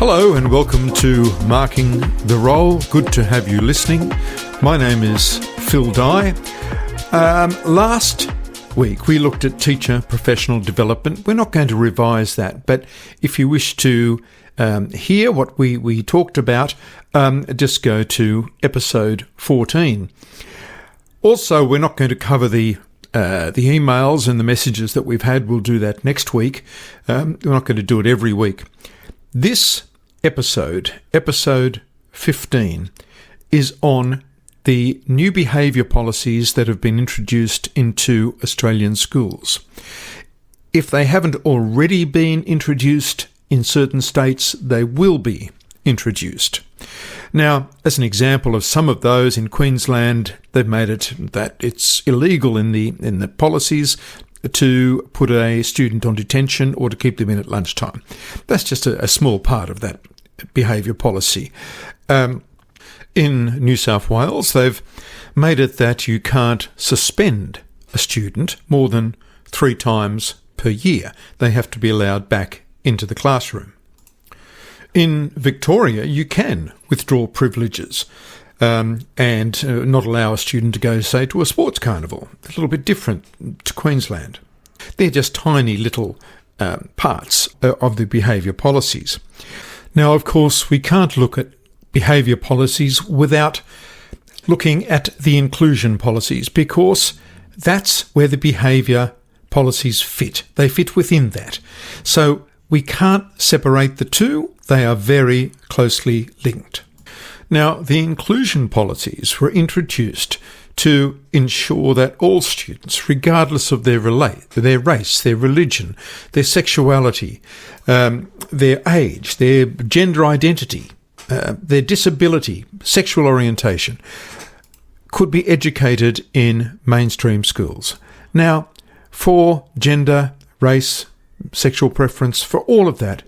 Hello and welcome to Marking the Role. Good to have you listening. My name is 𝗏𝗏𝗍𝗏. Last week we looked at teacher professional development. We're not going to revise that, but if you wish to hear what we talked about, just go to episode 14. Also, we're not going to cover the emails and the messages that we've had. We'll do that next week. We're not going to do it every week. This episode 15, is on the new behaviour policies that have been introduced into Australian schools. If they haven't already been introduced in certain states, they will be introduced. Now, as an example of some of those, in Queensland, they've made it that it's illegal in the policies to put a student on detention or to keep them in at lunchtime. That's just a small part of that behaviour policy. In New South Wales, they've made it that you can't suspend a student more than 3 times per year. They have to be allowed back into the classroom. In Victoria, you can withdraw privileges and not allow a student to go, say, to a sports carnival. A little bit different to Queensland. They're just tiny little parts of the behaviour policies. Now, of course, we can't look at behaviour policies without looking at the inclusion policies, because that's where the behaviour policies fit. They fit within that. So we can't separate the two. They are very closely linked. Now, the inclusion policies were introduced to ensure that all students, regardless of their race, their religion, their sexuality, their age, their gender identity, their disability, sexual orientation, could be educated in mainstream schools. Now, for gender, race, sexual preference, for all of that,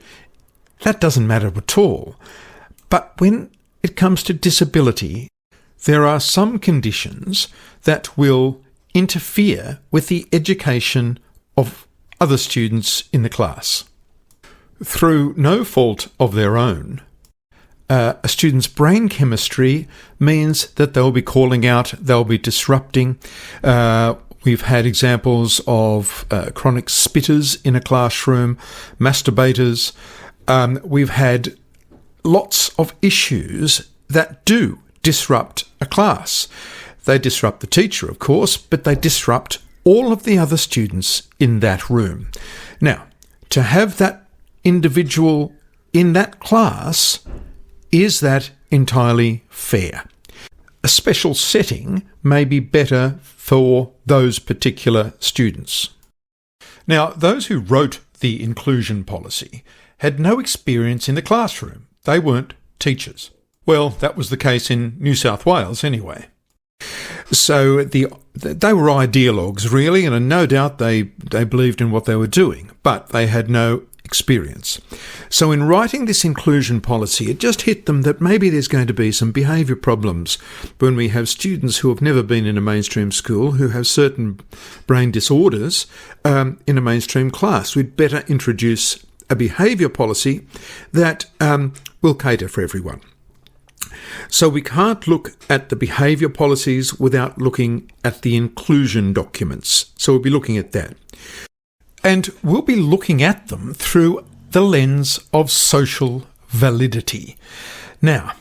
that doesn't matter at all. But when it comes to disability, there are some conditions that will interfere with the education of other students in the class. Through no fault of their own, a student's brain chemistry means that they'll be calling out, they'll be disrupting. We've had examples of chronic spitters in a classroom, masturbators. We've had lots of issues that do disrupt a class. They disrupt the teacher, of course, but they disrupt all of the other students in that room. Now, to have that individual in that class, is that entirely fair? A special setting may be better for those particular students. Now, those who wrote the inclusion policy had no experience in the classroom. They weren't teachers. Well, that was the case in New South Wales anyway. So they were ideologues, really, and no doubt they believed in what they were doing, but they had no experience. So in writing this inclusion policy, it just hit them that maybe there's going to be some behaviour problems when we have students who have never been in a mainstream school, who have certain brain disorders in a mainstream class. We'd better introduce a behaviour policy that will cater for everyone. So we can't look at the behaviour policies without looking at the inclusion documents. So we'll be looking at that. And we'll be looking at them through the lens of social validity. Now,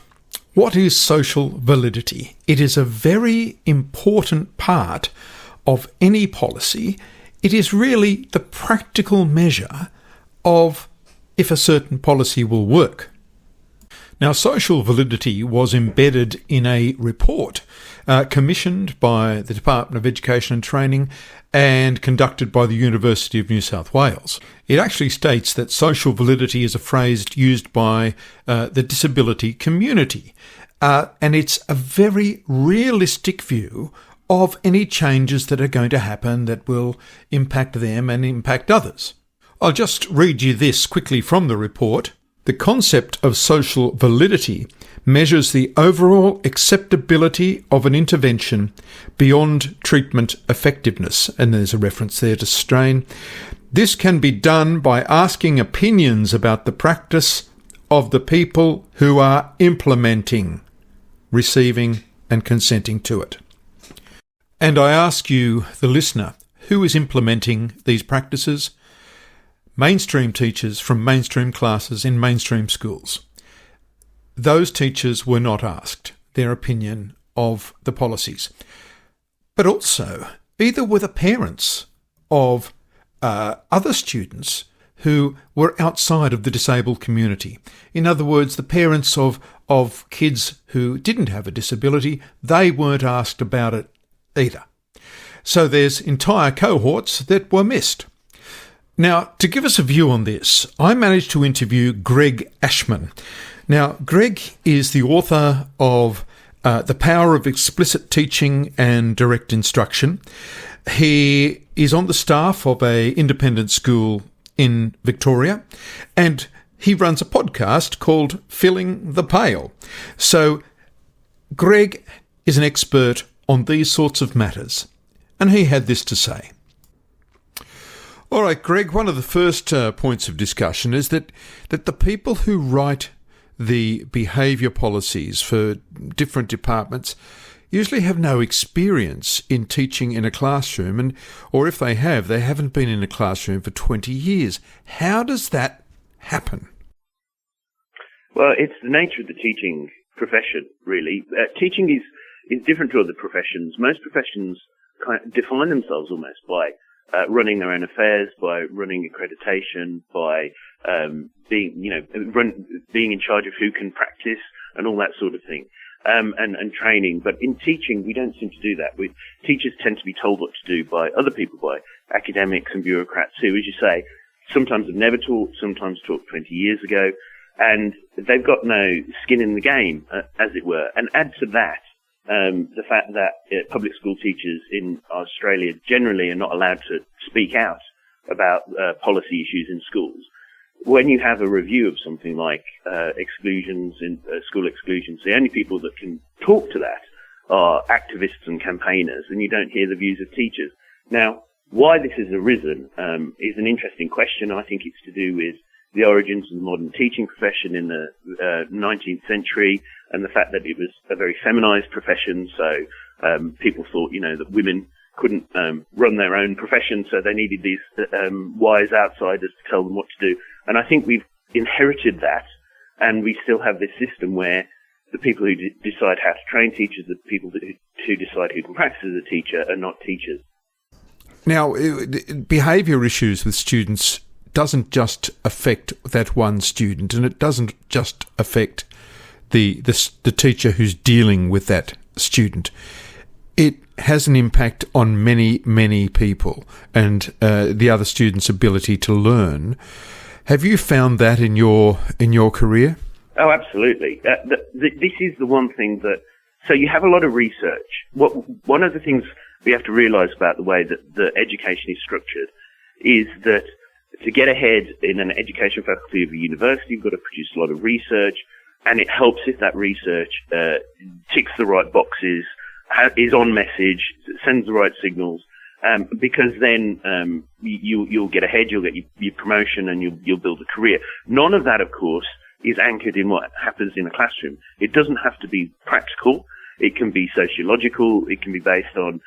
what is social validity? It is a very important part of any policy. It is really the practical measure of if a certain policy will work. Now, social validity was embedded in a report commissioned by the Department of Education and Training and conducted by the University of New South Wales. It actually states that social validity is a phrase used by the disability community, and it's a very realistic view of any changes that are going to happen that will impact them and impact others. I'll just read you this quickly from the report. The concept of social validity measures the overall acceptability of an intervention beyond treatment effectiveness, and there's a reference there to strain. This can be done by asking opinions about the practice of the people who are implementing, receiving and consenting to it. And I ask you, the listener, who is implementing these practices? Mainstream teachers from mainstream classes in mainstream schools. Those teachers were not asked their opinion of the policies. But also, either were the parents of other students who were outside of the disabled community. In other words, the parents of kids who didn't have a disability, they weren't asked about it either. So there's entire cohorts that were missed. Now, to give us a view on this, I managed to interview Greg Ashman. Now, Greg is the author of The Power of Explicit Teaching and Direct Instruction. He is on the staff of an independent school in Victoria, and he runs a podcast called Filling the Pail. So Greg is an expert on these sorts of matters, and he had this to say. All right, Greg, one of the first points of discussion is that the people who write the behaviour policies for different departments usually have no experience in teaching in a classroom, or if they have, they haven't been in a classroom for 20 years. How does that happen? Well, it's the nature of the teaching profession, really. Teaching is different to other professions. Most professions kind of define themselves almost by running their own affairs, by running accreditation, by being in charge of who can practice and all that sort of thing. And training. But in teaching, we don't seem to do that. Teachers tend to be told what to do by other people, by academics and bureaucrats who, as you say, sometimes have never taught, sometimes taught 20 years ago, and they've got no skin in the game, as it were. And add to that the fact that public school teachers in Australia generally are not allowed to speak out about policy issues in schools. When you have a review of something like exclusions in school exclusions, the only people that can talk to that are activists and campaigners, and you don't hear the views of teachers. Now, why this has arisen is an interesting question. I think it's to do with the origins of the modern teaching profession in the 19th century, and the fact that it was a very feminized profession. So people thought, that women couldn't run their own profession, so they needed these wise outsiders to tell them what to do. And I think we've inherited that, and we still have this system where the people who decide how to train teachers, the people who decide who can practice as a teacher, are not teachers. Now, behaviour issues with students doesn't just affect that one student, and it doesn't just affect the teacher who's dealing with that student. It has an impact on many, many people and the other students' ability to learn. Have you found that in your career? Oh, absolutely. This is the one thing that... So you have a lot of research. One of the things we have to realise about the way that the education is structured is that to get ahead in an education faculty of a university, you've got to produce a lot of research, and it helps if that research ticks the right boxes, is on message, sends the right signals, because then you'll get ahead, you'll get your promotion, and you'll build a career. None of that, of course, is anchored in what happens in a classroom. It doesn't have to be practical. It can be sociological. It can be based on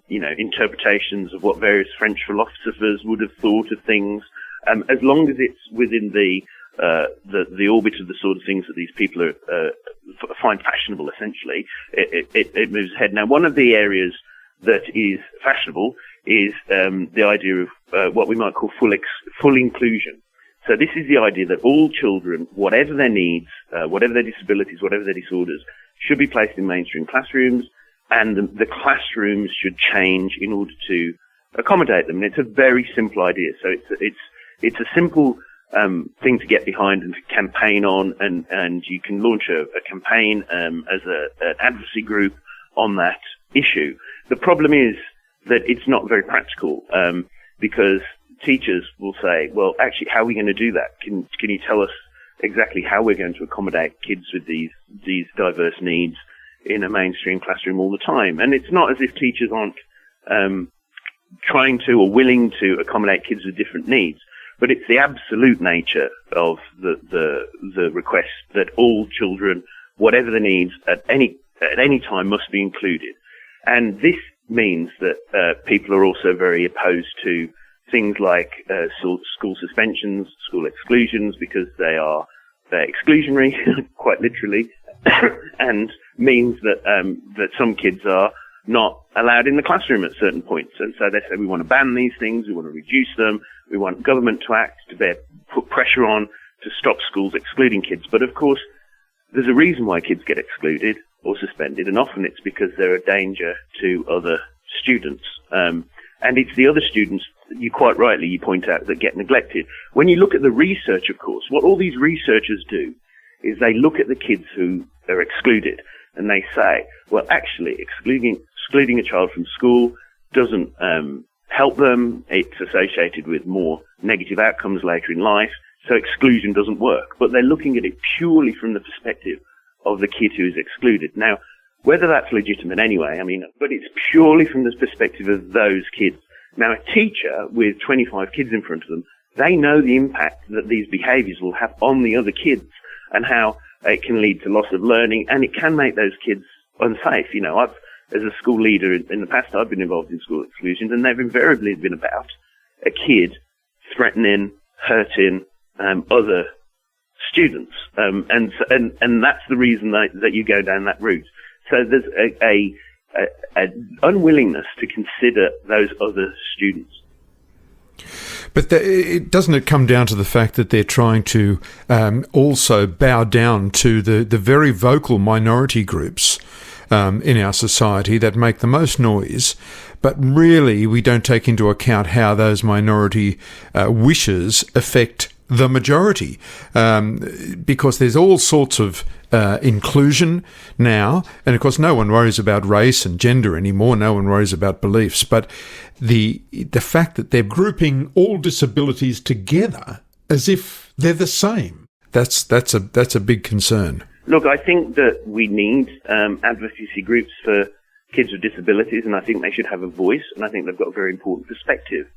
interpretations of what various French philosophers would have thought of things. As long as it's within the orbit of the sort of things that these people find fashionable, essentially, it moves ahead. Now, one of the areas that is fashionable is the idea of what we might call full inclusion. So this is the idea that all children, whatever their needs, whatever their disabilities, whatever their disorders, should be placed in mainstream classrooms, and the classrooms should change in order to accommodate them. And it's a very simple idea. So it's a simple thing to get behind and to campaign on, and you can launch a campaign as an advocacy group on that issue. The problem is that it's not very practical, because teachers will say, well, actually, how are we going to do that? Can you tell us exactly how we're going to accommodate kids with these diverse needs in a mainstream classroom all the time? And it's not as if teachers aren't trying to or willing to accommodate kids with different needs. but it's the absolute nature of the request that all children, whatever the needs at any time, must be included. And this means that people are also very opposed to things like school suspensions, school exclusions, because they're exclusionary, quite literally, and means that some kids are not allowed in the classroom at certain points. And so they say, we want to ban these things, we want to reduce them, we want government to act, to put pressure on to stop schools excluding kids. But of course, there's a reason why kids get excluded or suspended, and often it's because they're a danger to other students. And it's the other students, you quite rightly, you point out, that get neglected. When you look at the research, of course, what all these researchers do is they look at the kids who are excluded, and they say, well, actually, excluding a child from school doesn't help them. It's associated with more negative outcomes later in life, so exclusion doesn't work. But they're looking at it purely from the perspective of the kid who is excluded. Now, whether that's legitimate anyway, but it's purely from the perspective of those kids. Now, a teacher with 25 kids in front of them, they know the impact that these behaviours will have on the other kids and how it can lead to loss of learning, and it can make those kids unsafe. As a school leader in the past, I've been involved in school exclusions, and they've invariably been about a kid threatening, hurting other students, and that's the reason that you go down that route. So there's an unwillingness to consider those other students. But doesn't it come down to the fact that they're trying to also bow down to the very vocal minority groups in our society that make the most noise, but really we don't take into account how those minority wishes affect the majority, because there's all sorts of inclusion now, and of course no one worries about race and gender anymore, no one worries about beliefs, but the fact that they're grouping all disabilities together as if they're the same, that's a big concern. Look, I think that we need advocacy groups for kids with disabilities, and I think they should have a voice, and I think they've got a very important perspective.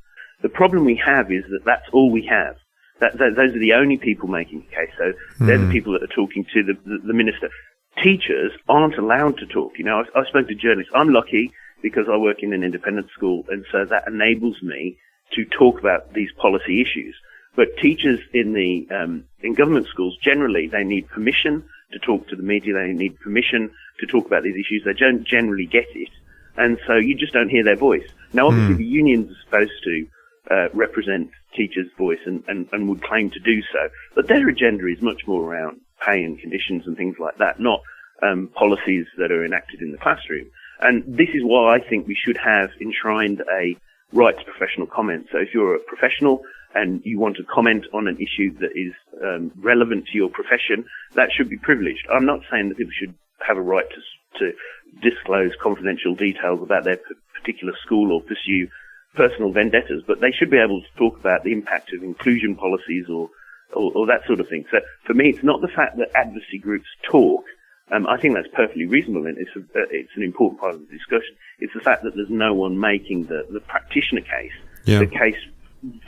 The problem we have is that that's all we have. Those are the only people making a case. So they're the people that are talking to the minister. Teachers aren't allowed to talk. I spoke to journalists. I'm lucky because I work in an independent school, and so that enables me to talk about these policy issues. But teachers in government schools, generally, they need permission to talk to the media. They need permission to talk about these issues. They don't generally get it. And so you just don't hear their voice. Now, obviously, the unions are supposed to represent teachers' voice and would claim to do so. But their agenda is much more around pay and conditions and things like that, not policies that are enacted in the classroom. And this is why I think we should have enshrined a right to professional comment. So if you're a professional and you want to comment on an issue that is relevant to your profession, that should be privileged. I'm not saying that people should have a right to disclose confidential details about their particular school or pursue personal vendettas, but they should be able to talk about the impact of inclusion policies or that sort of thing. So for me, it's not the fact that advocacy groups talk. I think that's perfectly reasonable, and it's an important part of the discussion. It's the fact that there's no one making the practitioner case, the case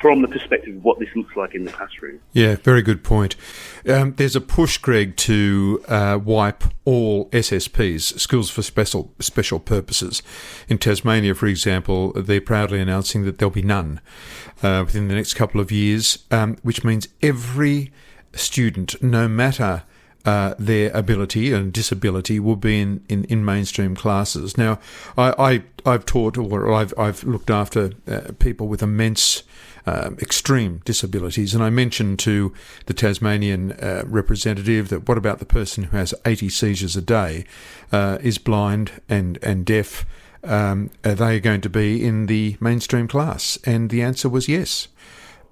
from the perspective of what this looks like in the classroom. Yeah, very good point. There's a push, Greg, to wipe all SSPs, Schools for Special Purposes. In Tasmania, for example, they're proudly announcing that there'll be none within the next couple of years, which means every student, no matter their ability and disability, will be in mainstream classes. Now, I've taught, or I've looked after people with immense extreme disabilities, and I mentioned to the Tasmanian representative that what about the person who has 80 seizures a day, is blind and deaf? Are they going to be in the mainstream class? And the answer was yes.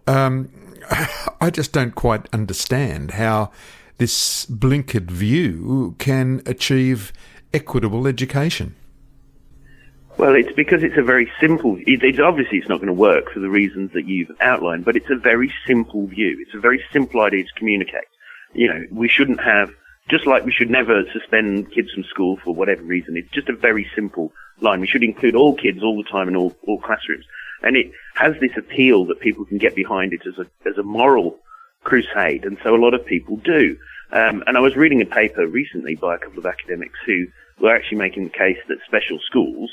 I just don't quite understand how this blinkered view can achieve equitable education. Well, it's because it's a very simple... It's obviously it's not going to work for the reasons that you've outlined, but it's a very simple view. It's a very simple idea to communicate. We shouldn't have... Just like we should never suspend kids from school for whatever reason. It's just a very simple line. We should include all kids all the time in all classrooms. And it has this appeal that people can get behind it as a moral crusade, and so a lot of people do. And I was reading a paper recently by a couple of academics who were actually making the case that special schools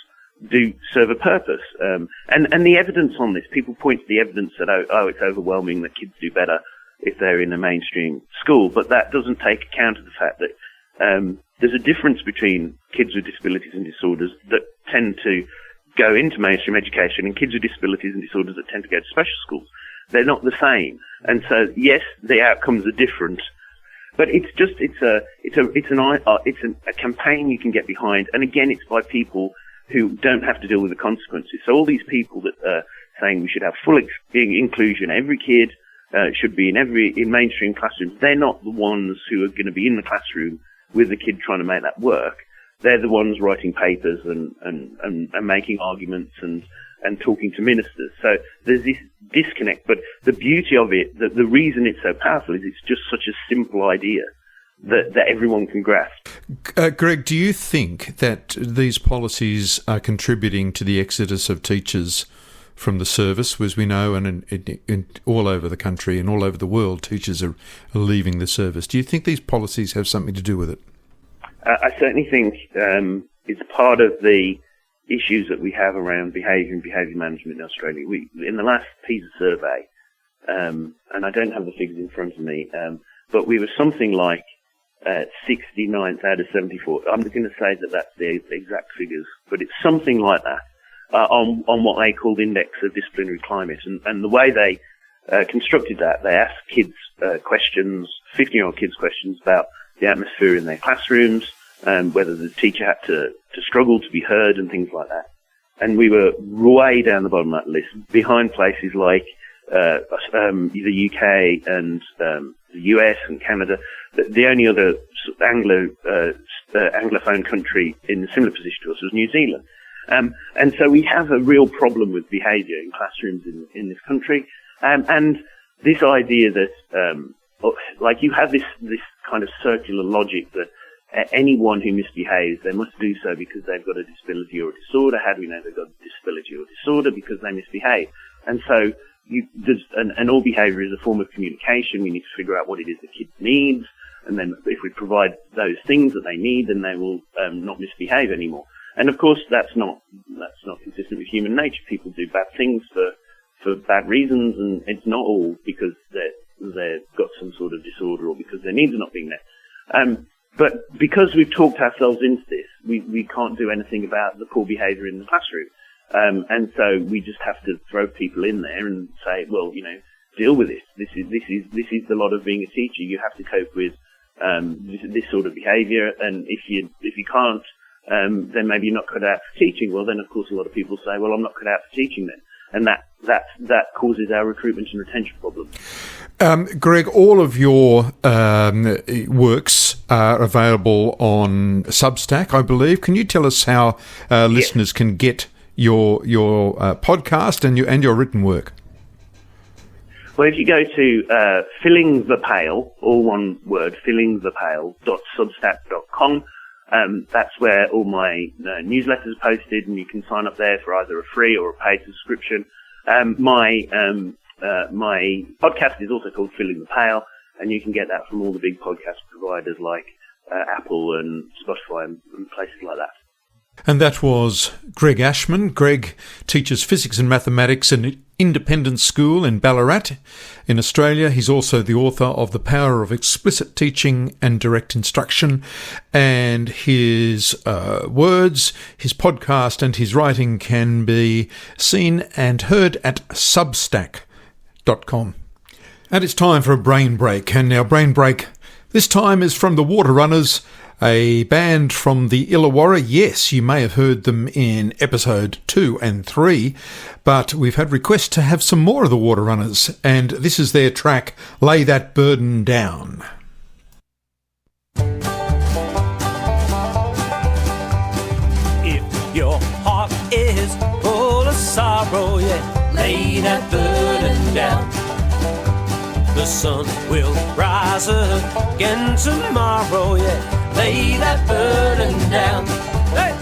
do serve a purpose. And the evidence on this, people point to the evidence that, it's overwhelming that kids do better if they're in a mainstream school, but that doesn't take account of the fact that there's a difference between kids with disabilities and disorders that tend to go into mainstream education and kids with disabilities and disorders that tend to go to special schools. They're not the same. And so, yes, the outcomes are different, but it's a campaign you can get behind. And again, it's by people who don't have to deal with the consequences. So all these people that are saying we should have full inclusion, every kid should be in mainstream classrooms, they're not the ones who are going to be in the classroom with the kid trying to make that work. They're the ones writing papers and making arguments and talking to ministers. So there's this disconnect. But the beauty of it, the reason it's so powerful, is it's just such a simple idea that everyone can grasp. Greg, do you think that these policies are contributing to the exodus of teachers from the service? As we know, and in all over the country and all over the world, teachers are leaving the service. Do you think these policies have something to do with it? I certainly think it's part of the issues that we have around behaviour and behaviour management in Australia. In the last PISA survey, and I don't have the figures in front of me, but we were something like 69th out of 74. I'm going to say that that's the exact figures, but it's something like that on what they called Index of Disciplinary Climate. And the way they constructed that, they asked kids questions, 15-year-old kids questions about the atmosphere in their classrooms, whether the teacher had to struggle to be heard and things like that. And we were way down the bottom of that list, behind places like the UK and the US and Canada. The only other Anglophone country in a similar position to us was New Zealand. And so we have a real problem with behaviour in classrooms in this country. And this idea that, like you have this kind of circular logic that anyone who misbehaves, they must do so because they've got a disability or a disorder. How do we know they've got a disability or a disorder? Because they misbehave. And so and all behaviour is a form of communication. We need to figure out what it is the kid needs. And then if we provide those things that they need, then they will not misbehave anymore. And of course, that's not consistent with human nature. People do bad things for bad reasons, and it's not all because they've got some sort of disorder or because their needs are not being met. But because we've talked ourselves into this, we can't do anything about the poor behaviour in the classroom. And so we just have to throw people in there and say, well, deal with it. This is the lot of being a teacher. You have to cope with this sort of behaviour, and if you can't, then maybe you're not cut out for teaching. Well, then of course a lot of people say, well, I'm not cut out for teaching then, and that causes our recruitment and retention problems. Greg, all of your works are available on Substack, I believe. Can you tell us how listeners can get your podcast and your written work? Well, if you go to 𝗙𝗵𝗄𝗃, all one word, 𝗙𝗵𝗄𝗃.substack.com, that's where all my newsletters are posted, and you can sign up there for either a free or a paid subscription. My podcast is also called 𝗙𝗵𝗄𝗃, and you can get that from all the big podcast providers like Apple and Spotify and places like that. And that was Greg Ashman. Greg teaches physics and mathematics in an independent school in Ballarat in Australia. He's also the author of The Power of Explicit Teaching and Direct Instruction. And his words, his podcast and his writing can be seen and heard at substack.com. And it's time for a brain break. And our brain break this time is from the Water Runners, a band from the Illawarra. Yes, you may have heard them in episode 2 and 3, but we've had requests to have some more of the Water Runners, and this is their track, Lay That Burden Down. If your heart is full of sorrow, yeah, lay that burden down. The sun will rise again tomorrow, yeah. Lay that burden down. Hey!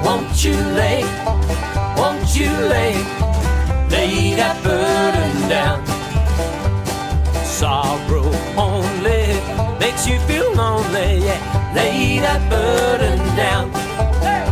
Won't you lay lay that burden down. Sorrow only makes you feel lonely, yeah, lay that burden down. Hey!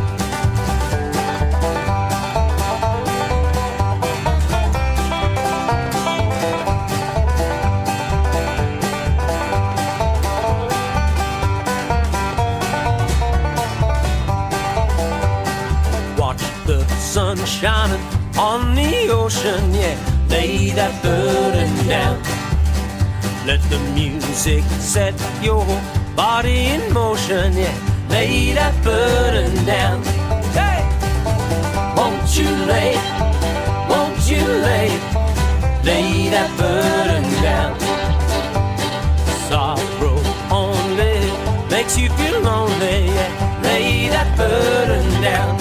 Watch the sun shining on the ocean, yeah, lay that burden down. Let the music set your body in motion, yeah, lay that burden down. Hey! Won't you lay that burden down. Sorrow only makes you feel lonely, yeah, lay that burden down.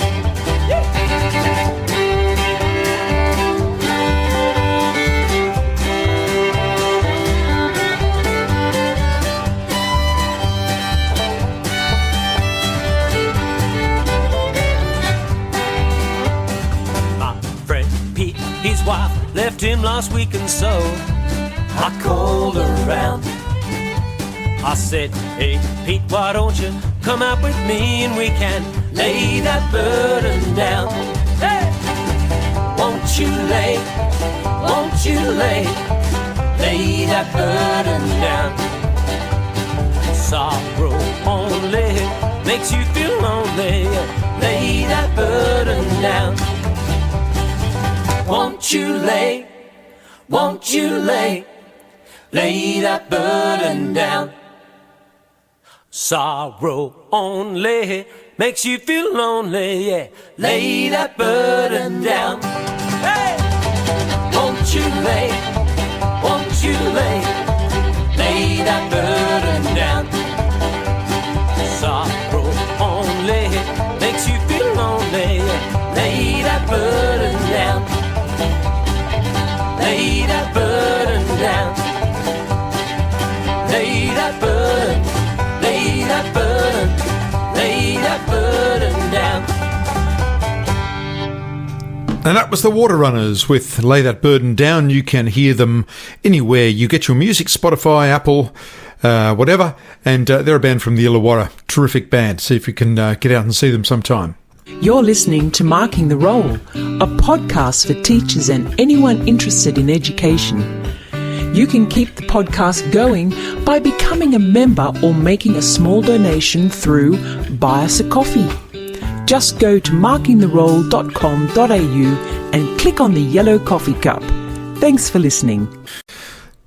His wife left him last week, and so I called around. I said, hey Pete, why don't you come out with me and we can lay that burden down. Hey! Won't you lay that burden down. Sorrow only makes you feel lonely, lay that burden down. Won't you lay that burden down. Sorrow only makes you feel lonely, yeah, lay that burden down. Hey! Won't you lay that burden down. Sorrow only makes you feel lonely, yeah, lay that burden down. Lay that burden down. Lay that burden, lay that burden, lay that burden down. And that was the Water Runners with Lay That Burden Down. You can hear them anywhere you get your music, Spotify, Apple, whatever. And they're a band from the Illawarra. Terrific band. See if you can get out and see them sometime. You're listening to Marking the Role, a podcast for teachers and anyone interested in education. You can keep the podcast going by becoming a member or making a small donation through Buy Us a Coffee. Just go to markingtherole.com.au and click on the yellow coffee cup. Thanks for listening.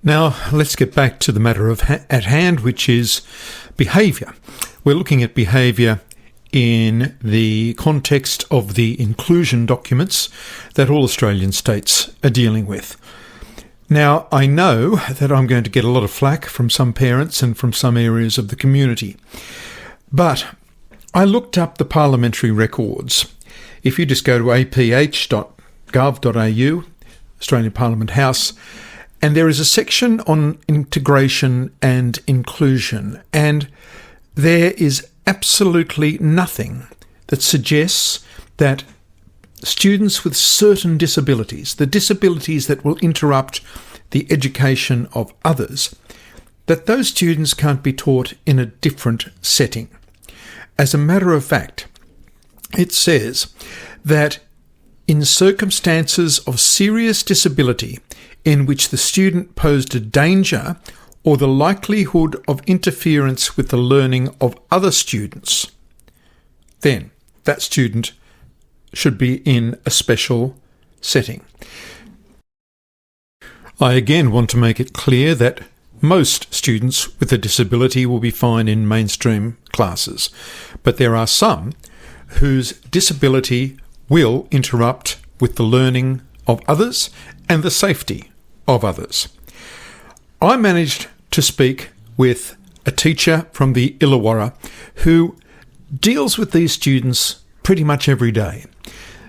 Now, let's get back to the matter at hand, which is behaviour. We're looking at behaviour in the context of the inclusion documents that all Australian states are dealing with. Now, I know that I'm going to get a lot of flack from some parents and from some areas of the community, but I looked up the parliamentary records. If you just go to aph.gov.au, Australian Parliament House, and there is a section on integration and inclusion, and there is absolutely nothing that suggests that students with certain disabilities, the disabilities that will interrupt the education of others, that those students can't be taught in a different setting. As a matter of fact, it says that in circumstances of serious disability in which the student posed a danger or the likelihood of interference with the learning of other students, then that student should be in a special setting. I again want to make it clear that most students with a disability will be fine in mainstream classes, but there are some whose disability will interrupt with the learning of others and the safety of others. I managed to speak with a teacher from the Illawarra who deals with these students pretty much every day.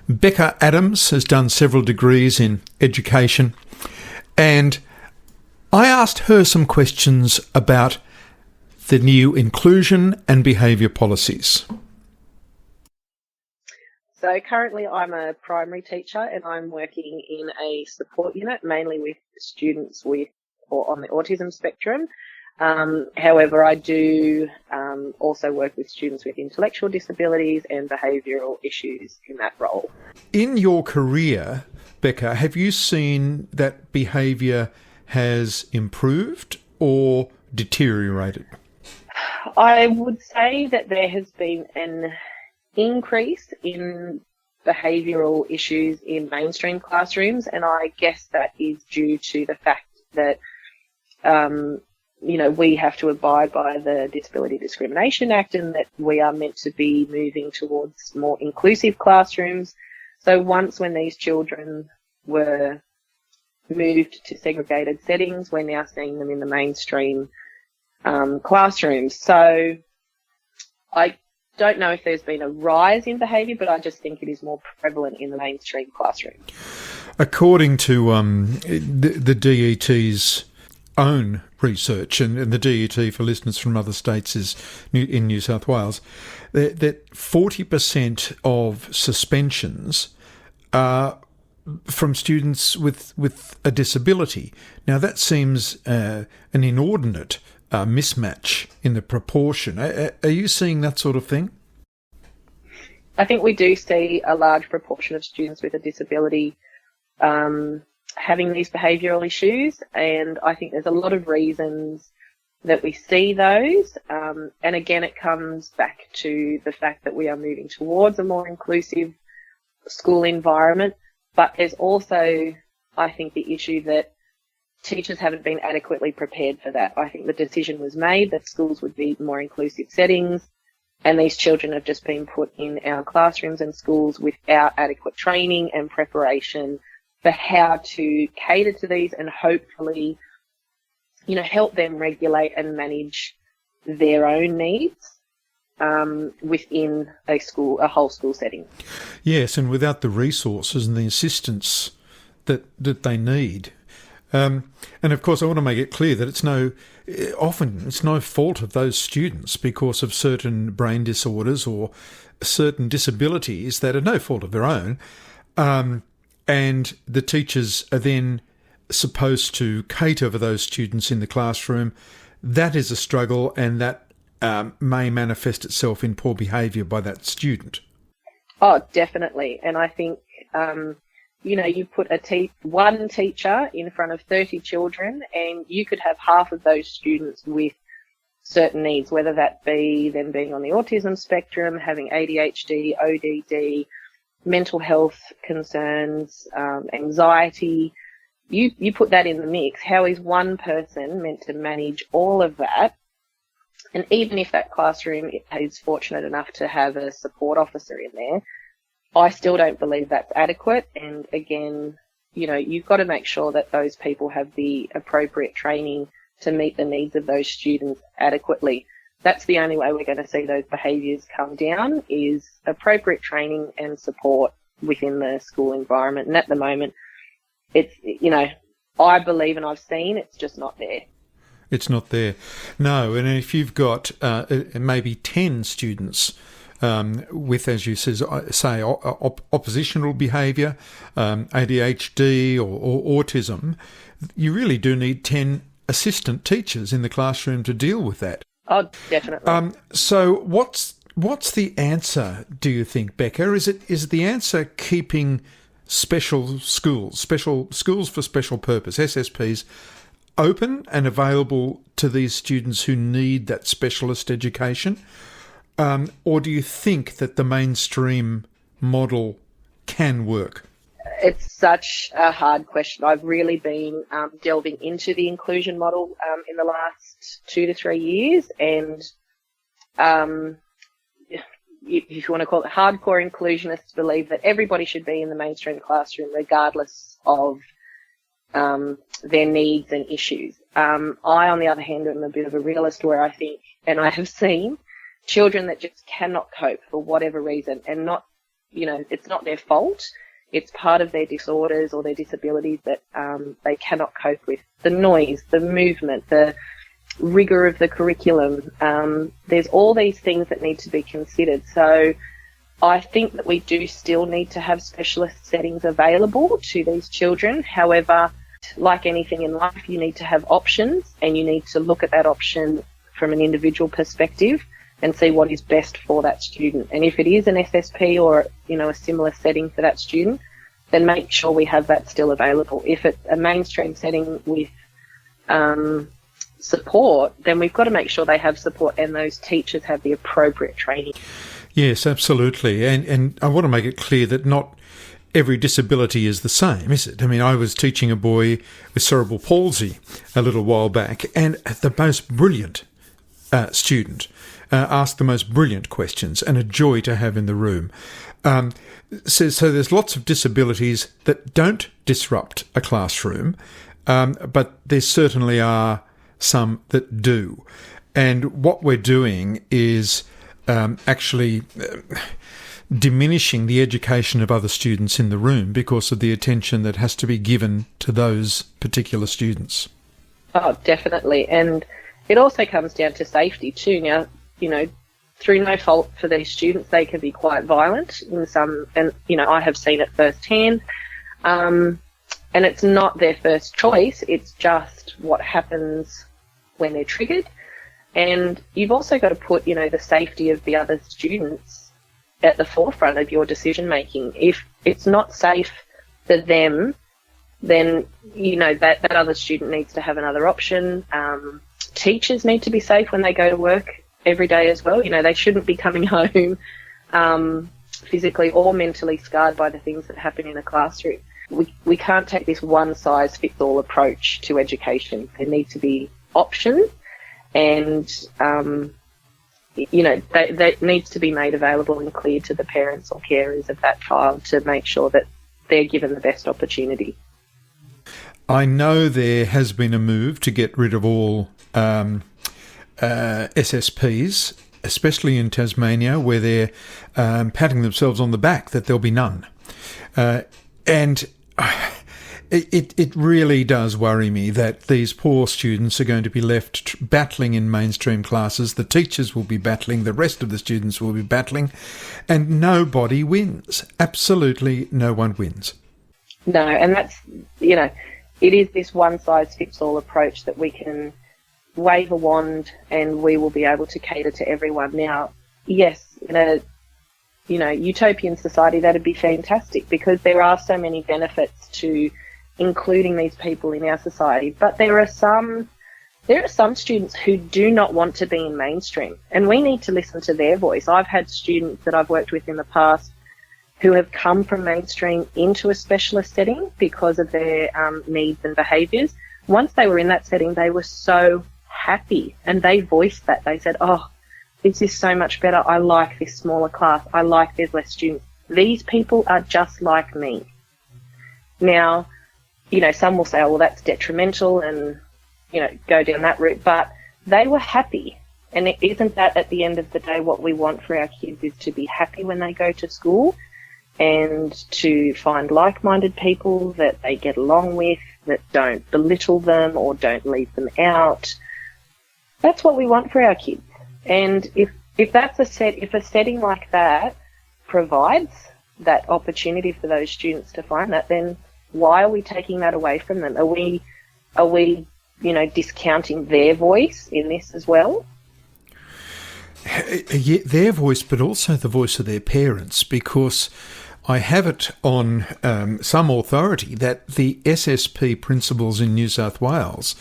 Becca Adams has done several degrees in education, and I asked her some questions about the new inclusion and behaviour policies. So currently I'm a primary teacher and I'm working in a support unit, mainly with students with or on the autism spectrum. However, I do also work with students with intellectual disabilities and behavioural issues in that role. In your career, Becca, have you seen that behaviour has improved or deteriorated? I would say that there has been an increase in behavioural issues in mainstream classrooms, and I guess that is due to the fact that we have to abide by the Disability Discrimination Act and that we are meant to be moving towards more inclusive classrooms. So when these children were moved to segregated settings, we're now seeing them in the mainstream classrooms. So I don't know if there's been a rise in behaviour, but I just think it is more prevalent in the mainstream classroom. According to the DET's own research, and the DET, for listeners from other states, is in New South Wales, that 40% of suspensions are from students with a disability. Now, that seems an inordinate mismatch in the proportion. Are you seeing that sort of thing? I think we do see a large proportion of students with a disability having these behavioural issues, and I think there's a lot of reasons that we see those. And again, it comes back to the fact that we are moving towards a more inclusive school environment, but there's also, I think, the issue that teachers haven't been adequately prepared for that. I think the decision was made that schools would be more inclusive settings, and these children have just been put in our classrooms and schools without adequate training and preparation for how to cater to these and hopefully, help them regulate and manage their own needs within a whole school setting. Yes, and without the resources and the assistance that they need. And of course, I want to make it clear that often it's no fault of those students because of certain brain disorders or certain disabilities that are no fault of their own. And the teachers are then supposed to cater for those students in the classroom. That is a struggle, and that may manifest itself in poor behaviour by that student. Oh, definitely. And I think, you put one teacher in front of 30 children and you could have half of those students with certain needs, whether that be them being on the autism spectrum, having ADHD, ODD, mental health concerns, anxiety. You put that in the mix. How is one person meant to manage all of that? And even if that classroom is fortunate enough to have a support officer in there, I still don't believe that's adequate. And again, you've got to make sure that those people have the appropriate training to meet the needs of those students adequately. That's the only way we're going to see those behaviours come down, is appropriate training and support within the school environment. And at the moment, it's, I believe and I've seen it's just not there. It's not there. No, and if you've got maybe 10 students with, as you say, oppositional behaviour, ADHD or autism, you really do need 10 assistant teachers in the classroom to deal with that. Oh, definitely. So what's the answer, do you think, Becca? Is the answer keeping special schools for special purpose, SSPs, open and available to these students who need that specialist education? Or do you think that the mainstream model can work? It's such a hard question. I've really been delving into the inclusion model in the last 2 to 3 years, and if you want to call it, hardcore inclusionists believe that everybody should be in the mainstream classroom regardless of their needs and issues. I, on the other hand, am a bit of a realist where I think, and I have seen children that just cannot cope for whatever reason, and not, it's not their fault. It's part of their disorders or their disabilities that they cannot cope with. The noise, the movement, the rigour of the curriculum. There's all these things that need to be considered. So I think that we do still need to have specialist settings available to these children. However, like anything in life, you need to have options, and you need to look at that option from an individual perspective and see what is best for that student. And if it is an SSP or, a similar setting for that student, then make sure we have that still available. If it's a mainstream setting with support, then we've got to make sure they have support and those teachers have the appropriate training. Yes, absolutely. And I want to make it clear that not every disability is the same, is it? I mean, I was teaching a boy with cerebral palsy a little while back, and the most brilliant student asked the most brilliant questions, and a joy to have in the room. So there's lots of disabilities that don't disrupt a classroom, but there certainly are some that do. And what we're doing is actually diminishing the education of other students in the room because of the attention that has to be given to those particular students. Oh, definitely. And it also comes down to safety too. Now, through no fault for these students, they can be quite violent in some, and, I have seen it firsthand. And it's not their first choice. It's just what happens when they're triggered. And you've also got to put, the safety of the other students at the forefront of your decision making. If it's not safe for them, then, that other student needs to have another option. Teachers need to be safe when they go to work every day as well. They shouldn't be coming home physically or mentally scarred by the things that happen in a classroom. We can't take this one-size-fits-all approach to education. There need to be options, and that needs to be made available and clear to the parents or carers of that child to make sure that they're given the best opportunity. I know there has been a move to get rid of all SSPs, especially in Tasmania, where they're patting themselves on the back that there'll be none. And it really does worry me that these poor students are going to be left battling in mainstream classes. The teachers will be battling, the rest of the students will be battling, and nobody wins. Absolutely no one wins. No, and that's, it is this one-size-fits-all approach that we can wave a wand and we will be able to cater to everyone. Now, yes, in a utopian society, that'd be fantastic because there are so many benefits to including these people in our society. But there are some students who do not want to be in mainstream, and we need to listen to their voice. I've had students that I've worked with in the past who have come from mainstream into a specialist setting because of their needs and behaviours. Once they were in that setting, they were so happy, and they voiced that. They said, "Oh, this is so much better. I like this smaller class. I like there's less students. These people are just like me." Now, some will say, "Oh, well, that's detrimental," and, go down that route. But they were happy. And it isn't that at the end of the day what we want for our kids is to be happy when they go to school and to find like-minded people that they get along with, that don't belittle them or don't leave them out. That's what we want for our kids. And if that's if a setting like that provides that opportunity for those students to find that, then why are we taking that away from them? Are we discounting their voice in this as well? Yeah, their voice, but also the voice of their parents, because I have it on some authority that the SSP principals in New South Wales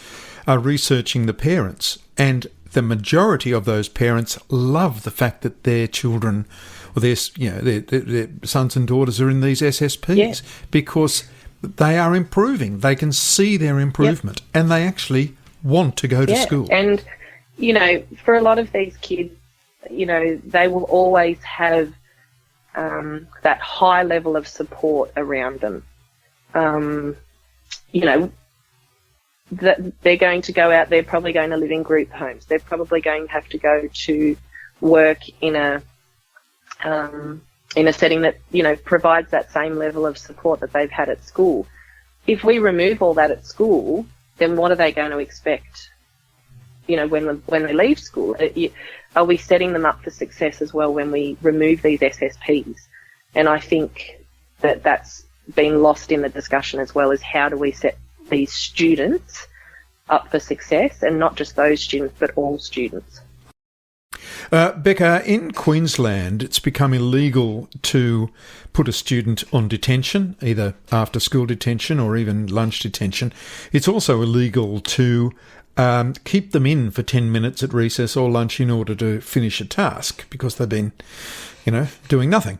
are researching the parents, and the majority of those parents love the fact that their children or their sons and daughters are in these SSPs because they are improving. They can see their improvement and they actually want to go to school. And, for a lot of these kids, they will always have that high level of support around them. That they're going to go out, they're probably going to live in group homes. They're probably going to have to go to work in a setting that, provides that same level of support that they've had at school. If we remove all that at school, then what are they going to expect, when they leave school? are we setting them up for success as well when we remove these SSPs? And I think that that's been lost in the discussion as well, is how do we set these students up for success, and not just those students, but all students. Becca, in Queensland, it's become illegal to put a student on detention, either after school detention or even lunch detention. It's also illegal to keep them in for 10 minutes at recess or lunch in order to finish a task because they've been, doing nothing.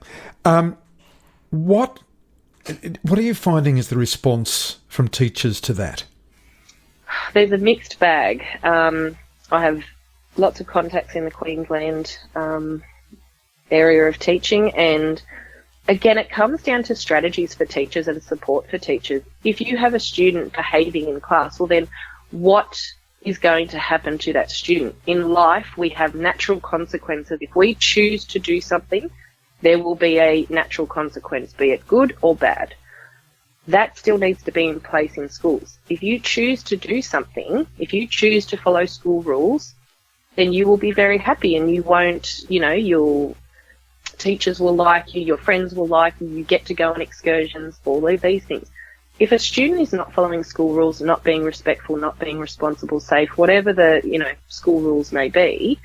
What are you finding is the response from teachers to that? There's a mixed bag. I have lots of contacts in the Queensland area of teaching, and again, it comes down to strategies for teachers and support for teachers. If you have a student behaving in class, well then what is going to happen to that student? In life, we have natural consequences. If we choose to do something, there will be a natural consequence, be it good or bad. That still needs to be in place in schools. If you choose to do something, if you choose to follow school rules, then you will be very happy, and you won't, your teachers will like you, your friends will like you, you get to go on excursions, all of these things. If a student is not following school rules, not being respectful, not being responsible, safe, whatever the, school rules may be,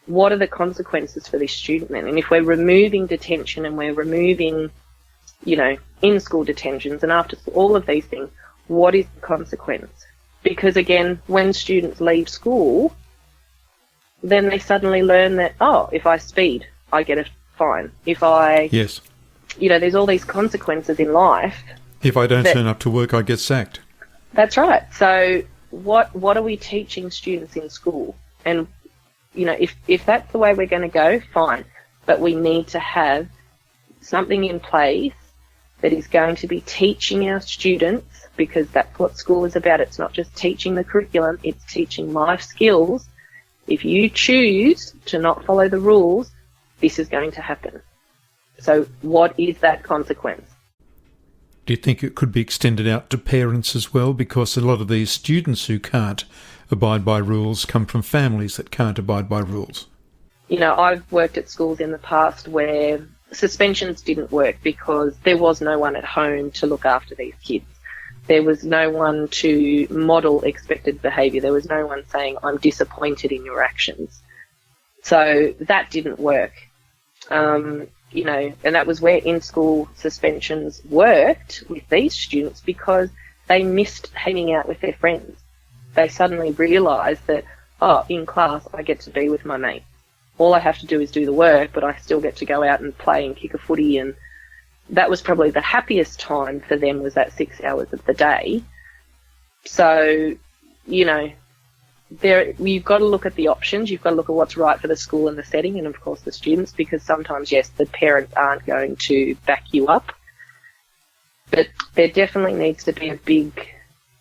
what are the consequences for this student then? And if we're removing detention and we're removing, in-school detentions and after all of these things, what is the consequence? Because again, when students leave school, then they suddenly learn that, if I speed, I get a fine. If I... Yes. There's all these consequences in life. If I don't turn up to work, I get sacked. That's right. So what are we teaching students in school? And, if that's the way we're going to go, fine. But we need to have something in place that is going to be teaching our students, because that's what school is about. It's not just teaching the curriculum, it's teaching life skills. If you choose to not follow the rules, this is going to happen. So what is that consequence? Do you think it could be extended out to parents as well? Because a lot of these students who can't abide by rules come from families that can't abide by rules. I've worked at schools in the past where suspensions didn't work because there was no one at home to look after these kids. There was no one to model expected behaviour. There was no one saying, I'm disappointed in your actions. So that didn't work. And that was where in-school suspensions worked with these students, because they missed hanging out with their friends. They suddenly realised that, in class I get to be with my mate. All I have to do is do the work, but I still get to go out and play and kick a footy, and that was probably the happiest time for them, was that 6 hours of the day. So, you've got to look at the options. You've got to look at what's right for the school and the setting, and of course the students, because sometimes, yes, the parents aren't going to back you up. But there definitely needs to be a big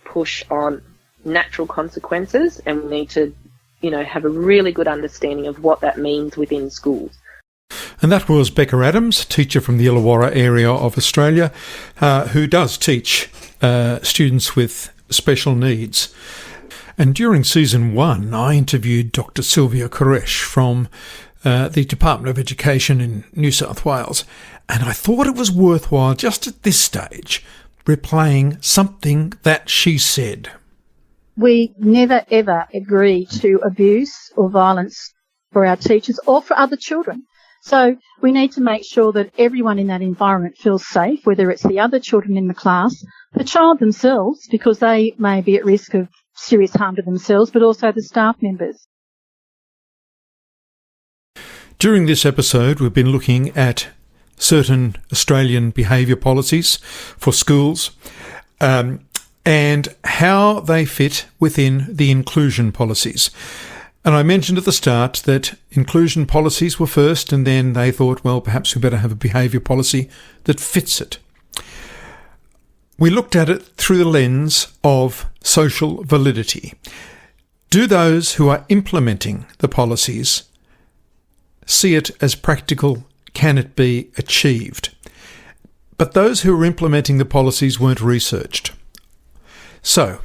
push on natural consequences, and we need to, have a really good understanding of what that means within schools. And that was Becca Adams, teacher from the Illawarra area of Australia, who does teach students with special needs. And during season 1, I interviewed Dr. 𝗙𝗰𝗂𝗀𝗃𝗁 from the Department of Education in New South Wales, and I thought it was worthwhile just at this stage replaying something that she said. We never ever agree to abuse or violence for our teachers or for other children. So we need to make sure that everyone in that environment feels safe, whether it's the other children in the class, the child themselves, because they may be at risk of serious harm to themselves, but also the staff members. During this episode, we've been looking at certain Australian behaviour policies for schools and how they fit within the inclusion policies. And I mentioned at the start that inclusion policies were first, and then they thought, well, perhaps we better have a behaviour policy that fits it. We looked at it through the lens of social validity. Do those who are implementing the policies see it as practical? Can it be achieved? But those who are implementing the policies weren't researched. So,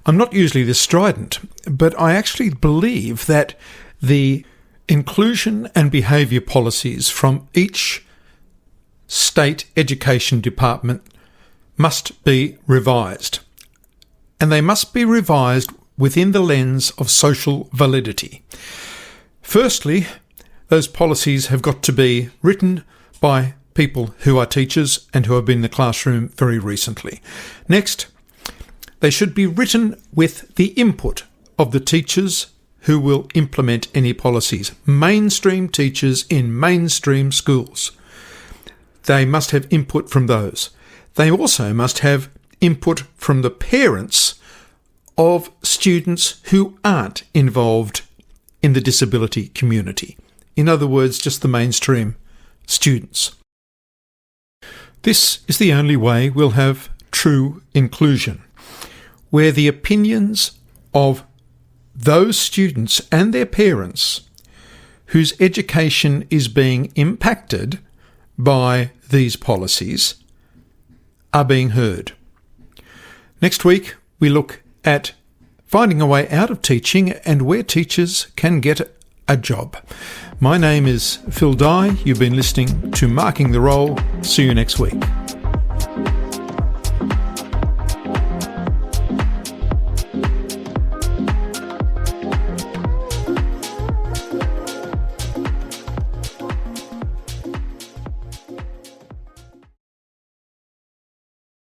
I'm not usually this strident, but I actually believe that the inclusion and behaviour policies from each state education department must be revised. And they must be revised within the lens of social validity. Firstly, those policies have got to be written by people who are teachers and who have been in the classroom very recently. Next, they should be written with the input of the teachers who will implement any policies, mainstream teachers in mainstream schools. They must have input from those. They also must have input from the parents of students who aren't involved in the disability community. In other words, just the mainstream students. This is the only way we'll have true inclusion, where the opinions of those students and their parents whose education is being impacted by these policies are being heard. Next week, we look at finding a way out of teaching and where teachers can get a job. My name is 𝗙𝗲𝗃. You've been listening to Marking the Role. See you next week.